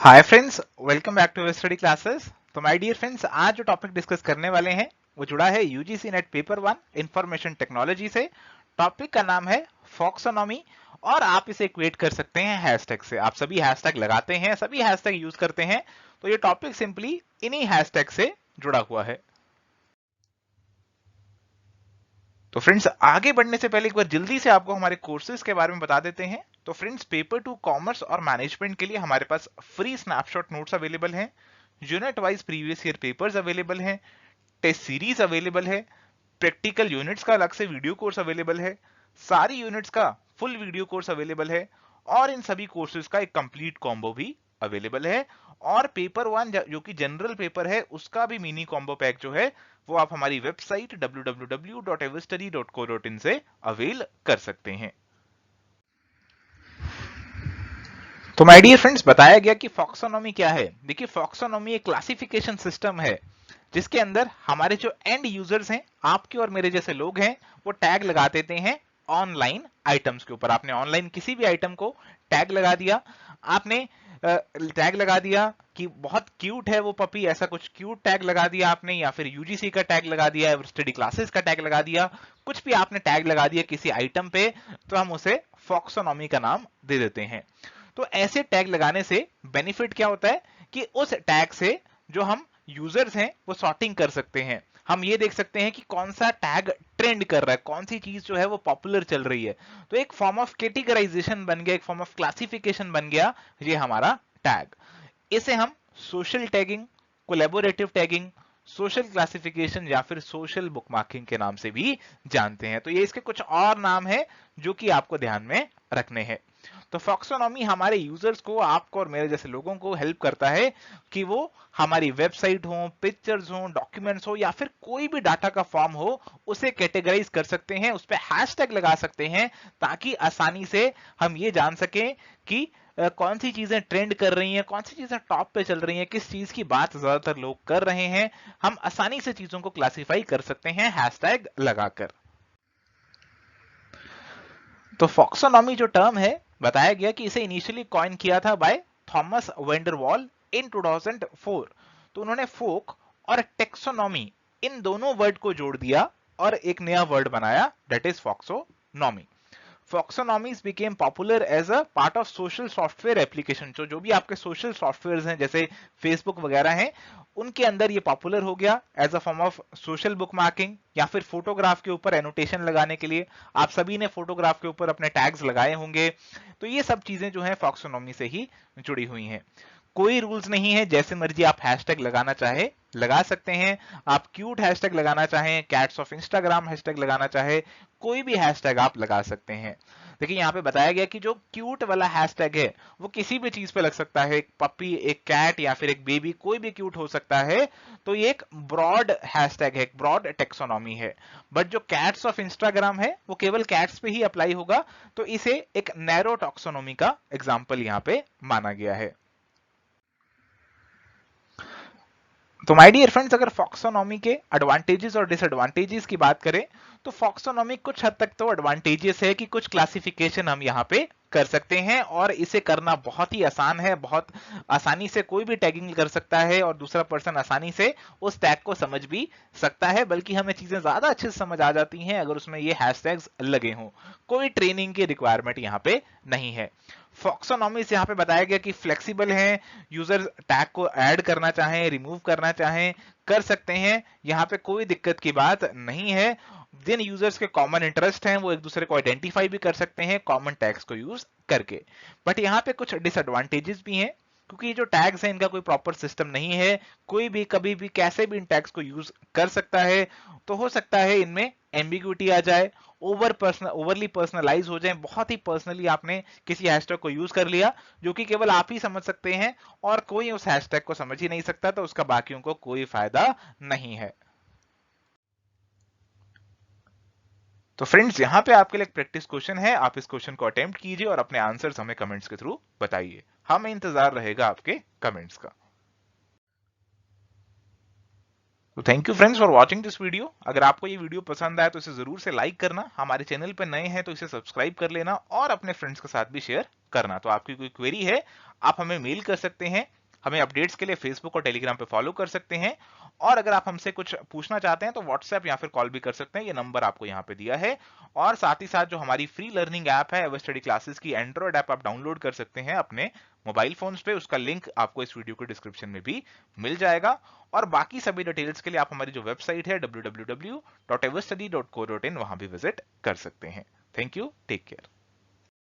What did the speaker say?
Hi friends, welcome back to study classes. तो my dear friends, आज जो topic discuss करने वाले हैं वो जुड़ा है UGC net paper 1 information technology से। टॉपिक का नाम है फॉक्सोनॉमी और आप इसे इक्वेट कर सकते हैं हैशटैग से। आप सभी हैशटैग लगाते हैं, सभी हैशटैग यूज करते हैं, तो ये टॉपिक सिंपली इन्हीं हैशटैग से जुड़ा हुआ है। तो फ्रेंड्स, आगे बढ़ने से पहले एक बार जल्दी से आपको हमारे कोर्सेज के बारे में बता देते हैं। तो फ्रेंड्स, पेपर 2 कॉमर्स और मैनेजमेंट के लिए हमारे पास फ्री स्नैपशॉट नोट्स अवेलेबल हैं, unit wise previous year papers available हैं, टेस्ट सीरीज अवेलेबल है, प्रैक्टिकल यूनिट्स का अलग से वीडियो कोर्स अवेलेबल है, सारी यूनिट्स का फुल वीडियो कोर्स अवेलेबल है और इन सभी कोर्सेज का एक कंप्लीट कॉम्बो भी अवेलेबल है। और पेपर 1 जो कि जनरल पेपर है उसका भी मिनी कॉम्बो पैक जो है वो आप हमारी वेबसाइट www.everstudy.co.in से अवेल कर सकते हैं। तो माय डियर फ्रेंड्स, बताया गया कि फॉक्सोनॉमी क्या है। देखिए, फॉक्सोनॉमी एक क्लासिफिकेशन सिस्टम है जिसके अंदर हमारे जो एंड यूजर्स हैं, आपके और मेरे जैसे लोग हैं, वो टैग लगा देते हैं ऑनलाइन आइटम्स के ऊपर। आपने ऑनलाइन किसी भी आइटम को टैग लगा दिया, आपने टैग लगा दिया कि बहुत क्यूट है वो पपी, ऐसा कुछ क्यूट टैग लगा दिया आपने, या फिर यूजीसी का टैग लगा दिया, स्टडी क्लासेस का टैग लगा दिया, कुछ भी आपने टैग लगा दिया किसी आइटम पे, तो हम उसे फॉक्सोनॉमी का नाम दे देते हैं। तो ऐसे टैग लगाने से बेनिफिट क्या होता है कि उस टैग से जो हम यूजर्स हैं वो सॉर्टिंग कर सकते हैं। हम ये देख सकते हैं कि कौन सा टैग ट्रेंड कर रहा है, कौन सी चीज जो है वो पॉपुलर चल रही है। तो एक फॉर्म ऑफ कैटेगराइजेशन बन गया, एक फॉर्म ऑफ क्लासिफिकेशन बन गया ये हमारा टैग। इसे हम social tagging, collaborative tagging, social classification या फिर सोशल बुकमार्किंग के नाम से भी जानते हैं। तो ये इसके कुछ और नाम है जो कि आपको ध्यान में रखने हैं। तो फॉक्सोनॉमी हमारे यूजर्स को, आपको और मेरे जैसे लोगों को हेल्प करता है कि वो हमारी वेबसाइट हो, पिक्चर्स हो, डॉक्यूमेंट्स हो या फिर कोई भी डाटा का फॉर्म हो, उसे कैटेगराइज कर सकते हैं, उस पर हैशटैग लगा सकते हैं ताकि आसानी से हम ये जान सकें कि कौन सी चीजें ट्रेंड कर रही हैं, कौन सी चीजें टॉप पे चल रही हैं, किस चीज की बात ज्यादातर लोग कर रहे हैं। हम आसानी से चीजों को क्लासिफाई कर सकते हैं हैशटैग लगाकर। तो फॉक्सोनॉमी जो टर्म है, बताया गया कि इसे इनिशियली कॉइन किया था बाय थॉमस वेंडरवॉल इन 2004। तो उन्होंने फोक और टेक्सोनॉमी इन दोनों वर्ड को जोड़ दिया और एक नया वर्ड बनाया, that is folksonomy. Folksonomies became popular as a part of social software application. जो भी आपके सोशल सॉफ्टवेयर हैं जैसे फेसबुक वगैरह हैं, उनके अंदर ये पॉपुलर हो गया as a form of social bookmarking या फिर फोटोग्राफ के ऊपर एनोटेशन लगाने के लिए। आप सभी ने फोटोग्राफ के ऊपर अपने टैग्स लगाए होंगे। तो ये सब चीजें जो है फॉक्सोनॉमी से ही जुड़ी हुई हैं। कोई रूल्स नहीं है, जैसे मर्जी आप हैशटैग लगाना चाहे लगा सकते हैं। आप क्यूट हैशटैग लगाना चाहें, कैट्स ऑफ इंस्टाग्राम हैशटैग लगाना चाहे, कोई भी हैशटैग आप लगा सकते हैं। देखिए, यहाँ पे बताया गया कि जो क्यूट वाला हैशटैग है वो किसी भी चीज पे लग सकता है, एक पपी, एक कैट या फिर एक बेबी, कोई भी क्यूट हो सकता है। तो ये एक ब्रॉड हैशटैग है, एक ब्रॉड टेक्सोनॉमी है। बट जो कैट्स ऑफ इंस्टाग्राम है वो केवल कैट्स पे ही अप्लाई होगा, तो इसे एक नैरो टॉक्सोनॉमी का एग्जाम्पल यहाँ पे माना गया है। तो माय डियर फ्रेंड्स, अगर फॉक्सोनॉमी के एडवांटेजेस और डिसएडवांटेजेस की बात करें तो फॉक्सोनॉमी कुछ हद तक तो एडवांटेजेस है कि कुछ क्लासिफिकेशन हम यहाँ पे कर सकते हैं और इसे करना बहुत ही आसान है। बहुत आसानी से कोई भी टैगिंग कर सकता है और दूसरा पर्सन आसानी से उस टैग को समझ भी सकता है, बल्कि हमें चीजें ज्यादा अच्छे से समझ आ जाती हैं अगर उसमें ये हैशटैग्स लगे हों। कोई ट्रेनिंग की रिक्वायरमेंट यहाँ पे नहीं है। फॉक्सोनॉमीज यहाँ पे बताया गया कि फ्लेक्सिबल है, यूजर टैग को ऐड करना चाहें, रिमूव करना चाहें, कर सकते हैं, यहाँ पे कोई दिक्कत की बात नहीं है। जिन यूजर्स के कॉमन इंटरेस्ट हैं वो एक दूसरे को आइडेंटिफाई भी कर सकते हैं कॉमन टैग्स को यूज करके। बट यहाँ पे कुछ डिसएडवांटेजेस भी हैं, क्योंकि ये जो टैग्स हैं इनका कोई प्रॉपर सिस्टम नहीं है, कोई भी कभी भी कैसे भी इन टैग्स को यूज कर सकता है। तो हो सकता है इनमें एम्बिग्यूटी आ जाए, ओवरली पर्सनलाइज हो जाए, बहुत ही पर्सनली आपने किसी हैशटैग को यूज कर लिया जो कि केवल आप ही समझ सकते हैं और कोई उस हैशटैग को समझ ही नहीं सकता, तो उसका बाकियों को कोई फायदा नहीं है। तो फ्रेंड्स, यहाँ पे आपके लिए एक प्रैक्टिस क्वेश्चन है, आप इस क्वेश्चन को अटेम्प्ट कीजिए और अपने आंसर्स हमें कमेंट्स के थ्रू बताइए। हमें इंतजार रहेगा आपके कमेंट्स का। तो thank you friends for watching this video. अगर आपको ये वीडियो पसंद आया तो इसे जरूर से लाइक करना, हमारे चैनल पर नए हैं तो इसे सब्सक्राइब कर लेना और अपने फ्रेंड्स के साथ भी शेयर करना। तो आपकी कोई क्वेरी है आप हमें मेल कर सकते हैं हमें अपडेट्स के लिए फेसबुक और टेलीग्राम पे फॉलो कर सकते हैं, और अगर आप हमसे कुछ पूछना चाहते हैं तो व्हाट्सएप या फिर कॉल भी कर सकते हैं, ये नंबर आपको यहाँ पे दिया है। और साथ ही साथ जो हमारी फ्री लर्निंग ऐप है एवर स्टडी क्लासेस की, एंड्रॉइड ऐप आप डाउनलोड कर सकते हैं अपने मोबाइल फोन्स पे, उसका लिंक आपको इस वीडियो के डिस्क्रिप्शन में भी मिल जाएगा। और बाकी सभी डिटेल्स के लिए आप हमारी जो वेबसाइट है www.everstudy.co.in वहां भी विजिट कर सकते हैं। Thank you, take care.